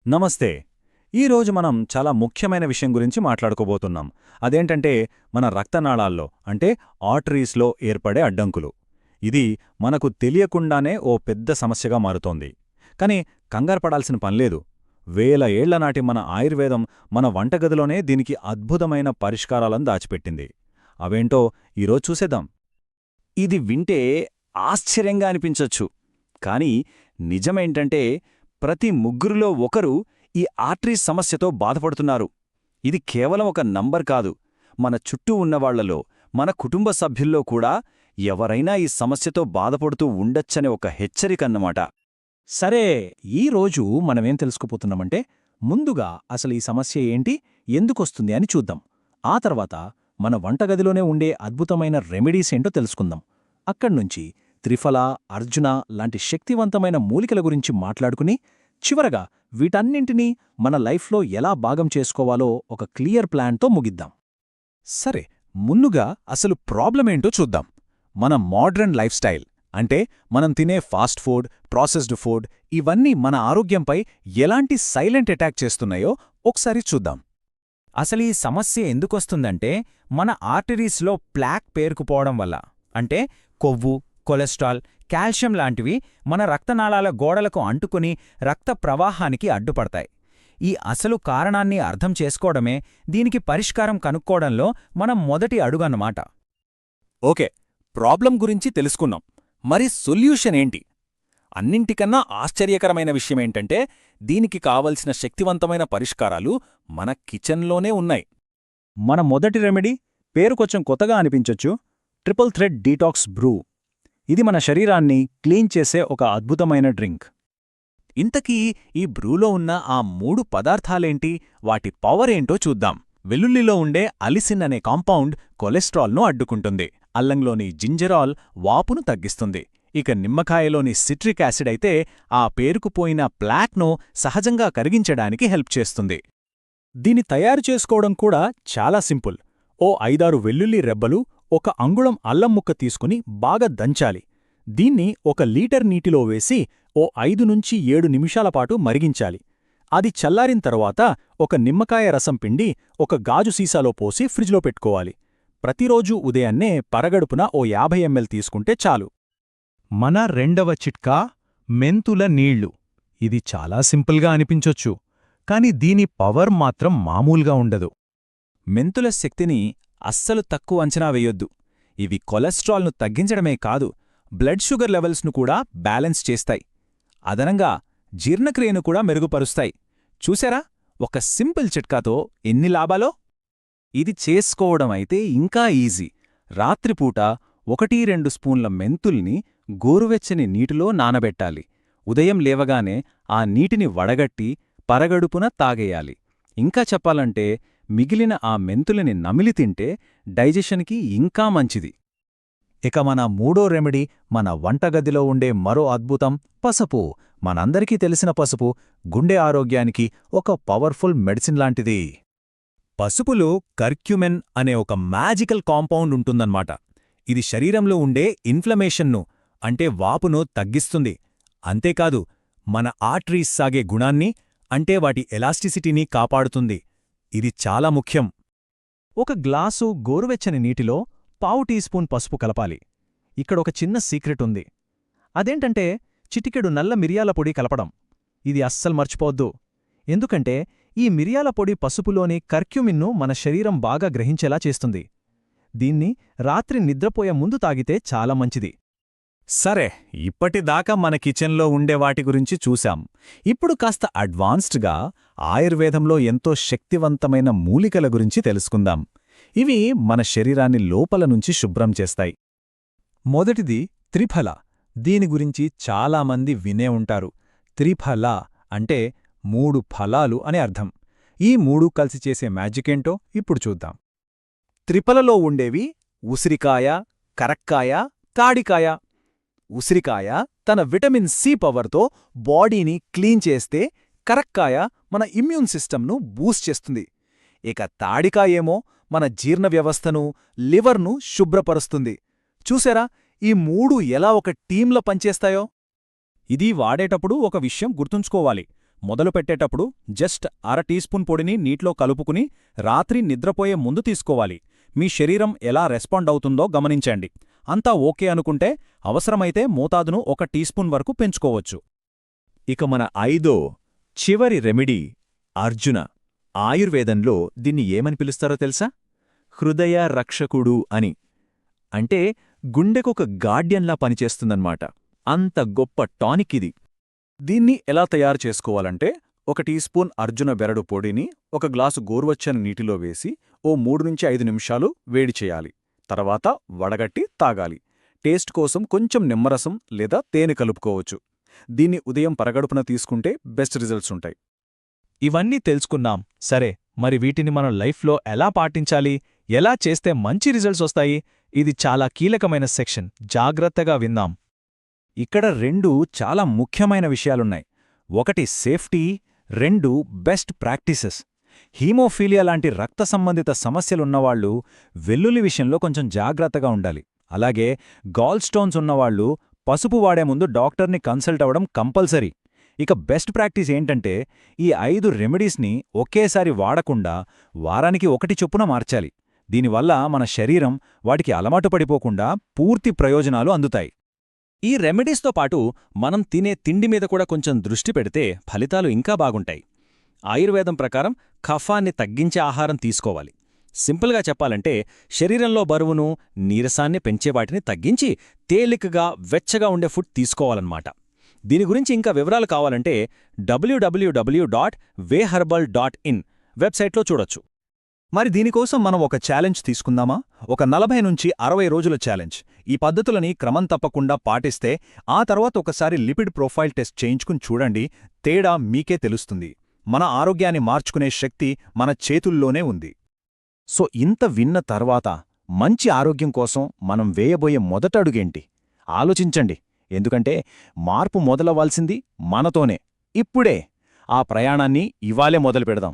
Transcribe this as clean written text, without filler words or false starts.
నమస్తే. ఈరోజు మనం చాలా ముఖ్యమైన విషయం గురించి మాట్లాడుకోబోతున్నాం. అదేంటంటే మన రక్తనాళాల్లో అంటే ఆర్టరీస్లో ఏర్పడే అడ్డంకులు. ఇది మనకు తెలియకుండానే ఓ పెద్ద సమస్యగా మారుతోంది. కానీ కంగారుపడాల్సిన పనిలేదు. వేల ఏళ్ల నాటి మన ఆయుర్వేదం మన వంటగదిలోనే దీనికి అద్భుతమైన పరిష్కారాలను దాచిపెట్టింది. అవేంటో ఈరోజు చూసేద్దాం. ఇది వింటే ఆశ్చర్యంగా అనిపించొచ్చు. కానీ నిజమేంటంటే ప్రతి ముగ్గురిలో ఒకరు ఈ ఆర్టరీస్ సమస్యతో బాధపడుతున్నారు. ఇది కేవలం ఒక నంబర్ కాదు. మన చుట్టూ ఉన్నవాళ్లలో, మన కుటుంబ సభ్యుల్లో కూడా ఎవరైనా ఈ సమస్యతో బాధపడుతూ ఉండొచ్చనే ఒక హెచ్చరికన్నమాట. సరే, ఈరోజు మనమేం తెలుసుకోపోతున్నామంటే ముందుగా అసలు ఈ సమస్య ఏంటి, ఎందుకొస్తుంది అని చూద్దాం. ఆ తర్వాత మన వంటగదిలోనే ఉండే అద్భుతమైన రెమెడీస్ ఏంటో తెలుసుకుందాం. అక్కడ్నుంచి త్రిఫల, అర్జున లాంటి శక్తివంతమైన మూలికల గురించి మాట్లాడుకుని చివరగా వీటన్నింటినీ మన లైఫ్లో ఎలా భాగం చేసుకోవాలో ఒక క్లియర్ ప్లాన్తో ముగిద్దాం. సరే, ముందుగా అసలు ప్రాబ్లమేంటో చూద్దాం. మన మోడ్రన్ లైఫ్ స్టైల్ అంటే మనం తినే ఫాస్ట్ ఫుడ్, ప్రాసెస్డ్ ఫుడ్ ఇవన్నీ మన ఆరోగ్యంపై ఎలాంటి సైలెంట్ అటాక్ చేస్తున్నాయో ఒకసారి చూద్దాం. అసలీ సమస్య ఎందుకొస్తుందంటే మన ఆర్టరీస్లో ప్లాక్ పేరుకుపోవడం వల్ల. అంటే కొవ్వు, కొలెస్ట్రాల్, కాల్షియం లాంటివి మన రక్తనాళాల గోడలకు అంటుకుని రక్త ప్రవాహానికి అడ్డుపడతాయి. ఈ అసలు కారణాన్ని అర్థం చేసుకోవడమే దీనికి పరిష్కారం కనుక్కోవడంలో మనం మొదటి అడుగన్నమాట. ఓకే, ప్రాబ్లం గురించి తెలుసుకున్నాం. మరి సొల్యూషన్ ఏంటి? అన్నింటికన్నా ఆశ్చర్యకరమైన విషయమేంటంటే దీనికి కావలసిన శక్తివంతమైన పరిష్కారాలు మన కిచెన్లోనే ఉన్నాయి. మన మొదటి రెమెడీ పేరు కొంచెం కొత్తగా అనిపించొచ్చు, ట్రిపుల్ థ్రెడ్ డీటాక్స్ బ్రూ. ఇది మన శరీరాన్ని క్లీన్ చేసే ఒక అద్భుతమైన డ్రింక్. ఇంతకీ ఈ బ్రూలో ఉన్న ఆ 3 పదార్థాలేంటి, వాటి పవరేంటో చూద్దాం. వెల్లుల్లిలో ఉండే అలిసిన్ అనే కాంపౌండ్ కొలెస్ట్రాల్ను అడ్డుకుంటుంది. అల్లంలోని జింజరాల్ వాపును తగ్గిస్తుంది. ఇక నిమ్మకాయలోని సిట్రిక్ యాసిడ్ అయితే ఆ పేరుకుపోయిన ప్లాక్ను సహజంగా కరిగించడానికి హెల్ప్ చేస్తుంది. దీన్ని తయారు చేసుకోవడం కూడా చాలా సింపుల్. ఓ 5-6 వెల్లుల్లి రెబ్బలు, 1 అంగుళం అల్లం ముక్క తీసుకుని బాగా దంచాలి. దీన్ని 1 లీటర్ నీటిలో వేసి ఓ 5-7 నిమిషాల పాటు మరిగించాలి. అది చల్లారిన తర్వాత 1 నిమ్మకాయ రసం పిండి 1 గాజు సీసాలో పోసి ఫ్రిడ్జ్లో పెట్టుకోవాలి. ప్రతిరోజూ ఉదయాన్నే పరగడుపున ఓ 50 ml తీసుకుంటే చాలు. మన రెండవ చిట్కా మెంతుల నీళ్లు. ఇది చాలా సింపుల్గా అనిపించొచ్చు, కాని దీని పవర్ మాత్రం మామూలుగా ఉండదు. మెంతుల శక్తిని అస్సలు తక్కువ అంచనా వేయొద్దు. ఇవి కొలెస్ట్రాల్ను తగ్గించడమే కాదు, బ్లడ్ షుగర్ లెవెల్స్ను కూడా బ్యాలెన్స్ చేస్తాయి. అదనంగా జీర్ణక్రియను కూడా మెరుగుపరుస్తాయి. చూసారా, ఒక సింపుల్ చిట్కాతో ఎన్ని లాభాలో! ఇది చేసుకోవడమైతే ఇంకా ఈజీ. రాత్రిపూట 1-2 స్పూన్ల మెంతుల్ని గోరువెచ్చని నీటిలో నానబెట్టాలి. ఉదయం లేవగానే ఆ నీటిని వడగట్టి పరగడుపున తాగేయాలి. ఇంకా చెప్పాలంటే మిగిలిన ఆ మెంతులని నమిలి తింటే డైజెషన్కి ఇంకా మంచిది. ఇక మన మూడో రెమెడీ మన వంటగదిలో ఉండే మరో అద్భుతం పసుపు. మనందరికీ తెలిసిన పసుపు గుండె ఆరోగ్యానికి ఒక పవర్ఫుల్ మెడిసిన్ లాంటిది. పసుపులో కర్క్యుమెన్ అనే ఒక మ్యాజికల్ కాంపౌండ్ ఉంటుందన్నమాట. ఇది శరీరంలో ఉండే ఇన్ఫ్లమేషన్ను అంటే వాపును తగ్గిస్తుంది. అంతేకాదు, మన ఆర్టరీస్ సాగే గుణాన్ని అంటే వాటి ఎలాస్టిసిటీని కాపాడుతుంది. ఇది చాలా ముఖ్యం. 1 గ్లాసు గోరువెచ్చని నీటిలో పావు టీ స్పూన్ పసుపు కలపాలి. ఇక్కడొక చిన్న సీక్రెట్ ఉంది. అదేంటంటే చిటికెడు నల్ల మిరియాల పొడి కలపడం. ఇది అస్సలు మర్చిపోవద్దు. ఎందుకంటే ఈ మిరియాల పొడి పసుపులోని కర్క్యుమిన్ను మన శరీరం బాగా గ్రహించేలా చేస్తుంది. దీన్ని రాత్రి నిద్రపోయే ముందు తాగితే చాలా మంచిది. సరే, ఇప్పటిదాకా మన కిచెన్లో ఉండే వాటి గురించి చూశాం. ఇప్పుడు కాస్త అడ్వాన్స్డ్గా ఆయుర్వేదంలో ఎంతో శక్తివంతమైన మూలికల గురించి తెలుసుకుందాం. ఇవి మన శరీరాన్ని లోపల నుంచి శుభ్రం చేస్తాయి. మొదటిది త్రిఫల. దీని గురించి చాలామంది వినే ఉంటారు. త్రిఫల అంటే 3 ఫలాలు అని అర్థం. ఈ 3 కలిసి చేసే మ్యాజికేంటో ఇప్పుడు చూద్దాం. త్రిఫలలో ఉండేవి ఉసిరికాయ, కరక్కాయ, తాడికాయ. ఉసిరికాయ తన విటమిన్ సి పవర్తో బాడీని క్లీన్ చేస్తే, కరక్కాయ మన ఇమ్యూన్ సిస్టమ్ను బూస్ట్ చేస్తుంది. ఇక తాడికాయేమో మన జీర్ణ వ్యవస్థను, లివర్ను శుభ్రపరుస్తుంది. చూసారా, ఈ 3 ఎలా ఒక టీంలో పనిచేస్తాయో! ఇది వాడేటప్పుడు ఒక విషయం గుర్తుంచుకోవాలి. మొదలు పెట్టేటప్పుడు జస్ట్ అర టీ స్పూన్ పొడిని నీటిలో కలుపుకుని రాత్రి నిద్రపోయే ముందు తీసుకోవాలి. మీ శరీరం ఎలా రెస్పాండ్ అవుతుందో గమనించండి. అంతా ఓకే అనుకుంటే అవసరమైతే మోతాదును 1 టీ స్పూన్ వరకు పెంచుకోవచ్చు. ఇక మన 5వ చివరి రెమెడీ అర్జున. ఆయుర్వేదంలో దీన్ని ఏమని పిలుస్తారో తెలుసా? హృదయ రక్షకుడు అని. అంటే గుండెకొక గార్డియన్లా పనిచేస్తుందన్నమాట. అంత గొప్ప టానిక్ ఇది. దీన్ని ఎలా తయారు చేసుకోవాలంటే 1 టీ స్పూన్ అర్జున బెరడు పొడిని 1 గ్లాసు గోరువెచ్చని నీటిలో వేసి ఓ 3-5 నిమిషాలు వేడి చేయాలి. తర్వాత వడగట్టి తాగాలి. టేస్ట్ కోసం కొంచెం నిమ్మరసం లేదా తేనె కలుపుకోవచ్చు. దీన్ని ఉదయం పరగడుపున తీసుకుంటే బెస్ట్ రిజల్ట్స్ ఉంటాయి. ఇవన్నీ తెలుసుకున్నాం. సరే, మరి వీటిని మనం లైఫ్లో ఎలా పాటించాలి, ఎలా చేస్తే మంచి రిజల్ట్స్ వస్తాయి? ఇది చాలా కీలకమైన సెక్షన్. జాగ్రత్తగా విందాం. ఇక్కడ 2 చాలా ముఖ్యమైన విషయాలున్నాయి. 1 సేఫ్టీ, 2 బెస్ట్ ప్రాక్టీసెస్. హీమోఫీలియా లాంటి రక్త సంబంధిత సమస్యలున్నవాళ్లు వెల్లుల్లి విషయంలో కొంచెం జాగ్రత్తగా ఉండాలి. అలాగే గాల్ స్టోన్స్ ఉన్నవాళ్లు పసుపు వాడే ముందు డాక్టర్ని కన్సల్ట్ అవ్వడం కంపల్సరీ. ఇక బెస్ట్ ప్రాక్టీస్ ఏంటంటే ఈ 5 రెమెడీస్ని ఒకేసారి వాడకుండా వారానికి 1 చొప్పున మార్చాలి. దీనివల్ల మన శరీరం వాటికి అలవాటు పడిపోకుండా పూర్తి ప్రయోజనాలు అందుతాయి. ఈ రెమెడీస్తో పాటు మనం తినే తిండి మీద కూడా కొంచెం దృష్టి పెడితే ఫలితాలు ఇంకా బాగుంటాయి. ఆయుర్వేదం ప్రకారం కఫాన్ని తగ్గించే ఆహారం తీసుకోవాలి. సింపుల్గా చెప్పాలంటే శరీరంలో బరువును, నీరసాన్ని పెంచేవాటిని తగ్గించి తేలికగా వెచ్చగా ఉండే ఫుడ్ తీసుకోవాలన్నమాట. దీని గురించి ఇంకా వివరాలు కావాలంటే www.wayherbal.in వెబ్సైట్లో చూడొచ్చు. మరి దీనికోసం మనం ఒక ఛాలెంజ్ తీసుకుందామా? ఒక 40 నుంచి 60 రోజుల ఛాలెంజ్. ఈ పద్ధతులని క్రమం తప్పకుండా పాటిస్తే ఆ తర్వాత ఒకసారి లిపిడ్ ప్రొఫైల్ టెస్ట్ చేయించుకుని చూడండి. తేడా మీకే తెలుస్తుంది. మన ఆరోగ్యాన్ని మార్చుకునే శక్తి మన చేతుల్లోనే ఉంది. సో ఇంత విన్న తర్వాత మంచి ఆరోగ్యం కోసం మనం వేయబోయే మొదట అడుగేంటి? ఆలోచించండి. ఎందుకంటే మార్పు మొదలవ్వాల్సింది మనతోనే, ఇప్పుడే. ఆ ప్రయాణాన్ని ఇవాళే మొదలు పెడదాం.